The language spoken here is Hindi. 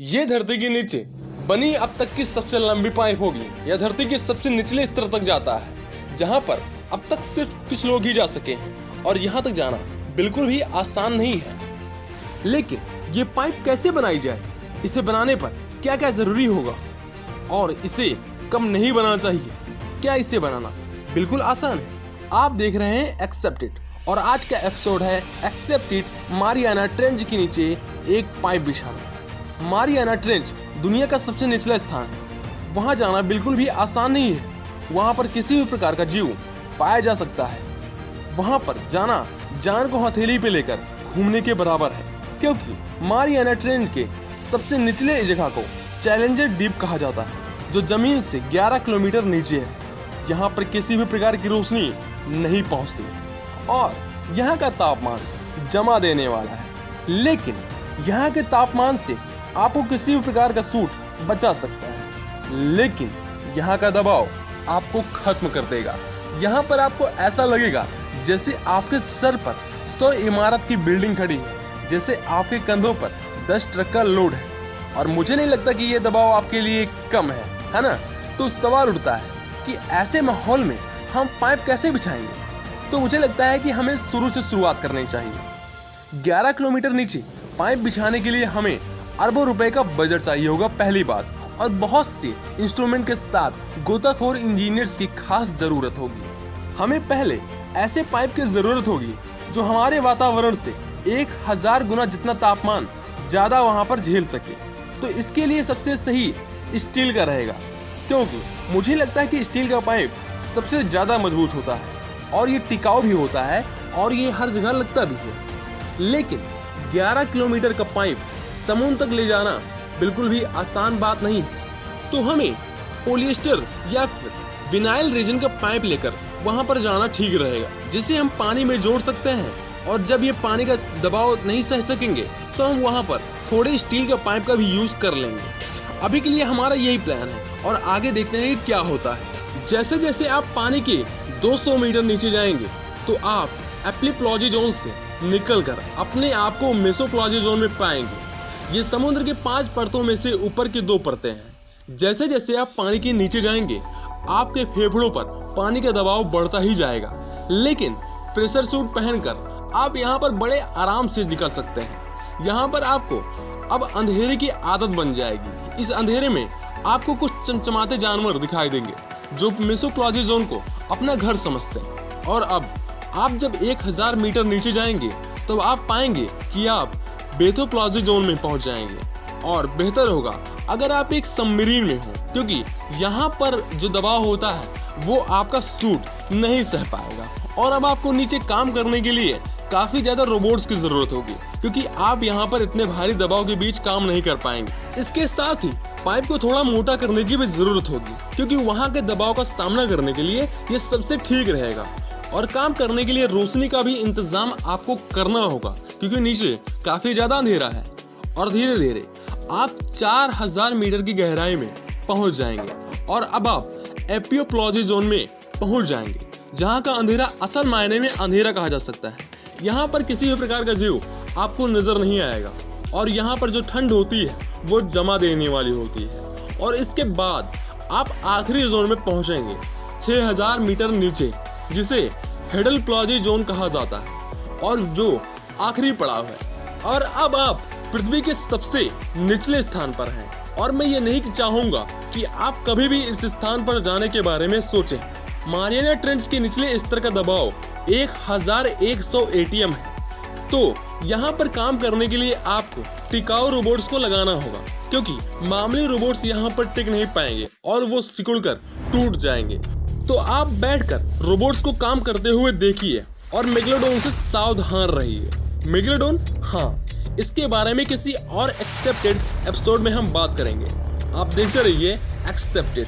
ये धरती के नीचे बनी अब तक की सबसे लंबी पाइप होगी। यह धरती के सबसे निचले स्तर तक जाता है, जहां पर अब तक सिर्फ कुछ लोग ही जा सके हैं और यहां तक जाना बिल्कुल भी आसान नहीं है। लेकिन ये पाइप कैसे बनाई जाए, इसे बनाने पर क्या क्या जरूरी होगा और इसे कब नहीं बनाना चाहिए, क्या इसे बनाना बिल्कुल आसान है। आप देख रहे हैं एक्सेप्ट इट और आज का एपिसोड है एक्सेप्ट इट मारियाना ट्रेंच के नीचे एक पाइप बिछाना। मारियाना ट्रेंच दुनिया का सबसे निचला स्थान है। वहां जाना बिल्कुल भी आसान नहीं है। वहां पर किसी भी प्रकार का जीव पाया जा सकता है। वहां पर जाना जान को हथेली पे लेकर घूमने के बराबर है, क्योंकि मारियाना ट्रेंच के सबसे निचले जगह को चैलेंजर डीप कहा जाता है, जो जमीन से 11 किलोमीटर नीचे है। यहाँ पर किसी भी प्रकार की रोशनी नहीं पहुँचती और यहाँ का तापमान जमा देने वाला है। लेकिन यहाँ के तापमान से आपको किसी भी प्रकार का सूट बचा सकता है, लेकिन यहाँ का दबाव आपको खत्म कर देगा। यहाँ पर आपको ऐसा लगेगा जैसे आपके सर पर 100 इमारत की बिल्डिंग खड़ी है, जैसे आपके कंधों पर 10 ट्रक का लोड है। और मुझे नहीं लगता कि ये दबाव आपके लिए कम है ना? तो सवाल उठता है कि ऐसे माहौल में हम पाइप कैसे बिछाएंगे। तो मुझे लगता है कि हमें शुरू से शुरुआत करनी चाहिए। 11 किलोमीटर नीचे पाइप बिछाने के लिए हमें अरबों रुपए का बजट चाहिए होगा, पहली बात, और बहुत से इंस्ट्रूमेंट के साथ गोताखोर इंजीनियर्स की खास जरूरत होगी। हमें पहले ऐसे पाइप की जरूरत होगी जो हमारे वातावरण से 1000 गुना जितना तापमान ज्यादा वहां पर झेल सके। तो इसके लिए सबसे सही स्टील का रहेगा, क्योंकि मुझे लगता है कि स्टील का पाइप सबसे ज्यादा मजबूत होता है और ये टिकाऊ भी होता है और ये हर जगह लगता भी है। लेकिन 11 किलोमीटर का पाइप समुद्र तक ले जाना बिल्कुल भी आसान बात नहीं है। तो हमें पॉलिएस्टर या फिर विनाइल रेजिन का पाइप लेकर वहां पर जाना ठीक रहेगा, जिसे हम पानी में जोड़ सकते हैं। और जब ये पानी का दबाव नहीं सह सकेंगे तो हम वहां पर थोड़े स्टील का पाइप का भी यूज कर लेंगे। अभी के लिए हमारा यही प्लान है और आगे देखते हैं कि क्या होता है। जैसे जैसे आप पानी के 200 मीटर नीचे जाएंगे तो आप एप्लीप्लॉजी जोन से निकलकर अपने आप को मेसोप्लॉजी जोन में पाएंगे। ये समुद्र के 5 परतों में से ऊपर की 2 परतें हैं। जैसे जैसे आप पानी के नीचे जाएंगे आपके फेफड़ों पर पानी का दबाव बढ़ता ही जाएगा, लेकिन प्रेशर सूट पहनकर आप यहाँ पर बड़े आराम से निकल सकते हैं। यहाँ पर आपको अब अंधेरे की आदत बन जाएगी। इस अंधेरे में आपको कुछ चमचमाते जानवर दिखाई देंगे जो मेसोप्लॉजी जोन को अपना घर समझते हैं। और अब आप जब 1000 मीटर नीचे जाएंगे तो आप पाएंगे कि आप बेथोप्लॉजी जोन में पहुंच जाएंगे। और बेहतर होगा अगर आप एक सबमरीन में हो, क्योंकि यहाँ पर जो दबाव होता है वो आपका सूट नहीं सह पाएगा। और अब आपको नीचे काम करने के लिए काफी ज्यादा रोबोट्स की जरूरत होगी, क्योंकि आप यहाँ पर इतने भारी दबाव के बीच काम नहीं कर पाएंगे। इसके साथ ही पाइप को थोड़ा मोटा करने की भी जरूरत होगी, क्योंकि वहाँ के दबाव का सामना करने के लिए ये सबसे ठीक रहेगा। और काम करने के लिए रोशनी का भी इंतजाम आपको करना होगा, क्योंकि नीचे काफी ज्यादा अंधेरा है। और धीरे धीरे आप 4000 मीटर की गहराई में पहुंच जाएंगे और अब आप एपियोप्लॉजी जोन में पहुंच जाएंगे, जहां का अंधेरा असल मायने में अंधेरा कहा जा सकता है। यहाँ पर किसी भी प्रकार का जीव आपको नजर नहीं आएगा और यहाँ पर जो ठंड होती है वो जमा देने वाली होती है। और इसके बाद आप आखिरी जोन में पहुंचेंगे 6000 मीटर नीचे, जिसे हेडलप्लॉजी जोन कहा जाता है और जो आखिरी पड़ाव है। और अब आप पृथ्वी के सबसे निचले स्थान पर हैं और मैं ये नहीं चाहूंगा कि आप कभी भी इस स्थान पर जाने के बारे में सोचें। मारियाना ट्रेंच के निचले स्तर का दबाव 1100 ATM है। तो यहाँ पर काम करने के लिए आपको टिकाऊ रोबोट्स को लगाना होगा, क्योंकि मामूली रोबोट्स यहाँ पर टिक नहीं पाएंगे और वो सिकुड़कर टूट जाएंगे। तो आप बैठकर रोबोट्स को काम करते हुए देखिए और मेगालोडॉन से सावधान रहिए। मेगालोडॉन, हाँ, इसके बारे में किसी और एक्सेप्टेड एपिसोड में हम बात करेंगे। आप देखते रहिए एक्सेप्टेड।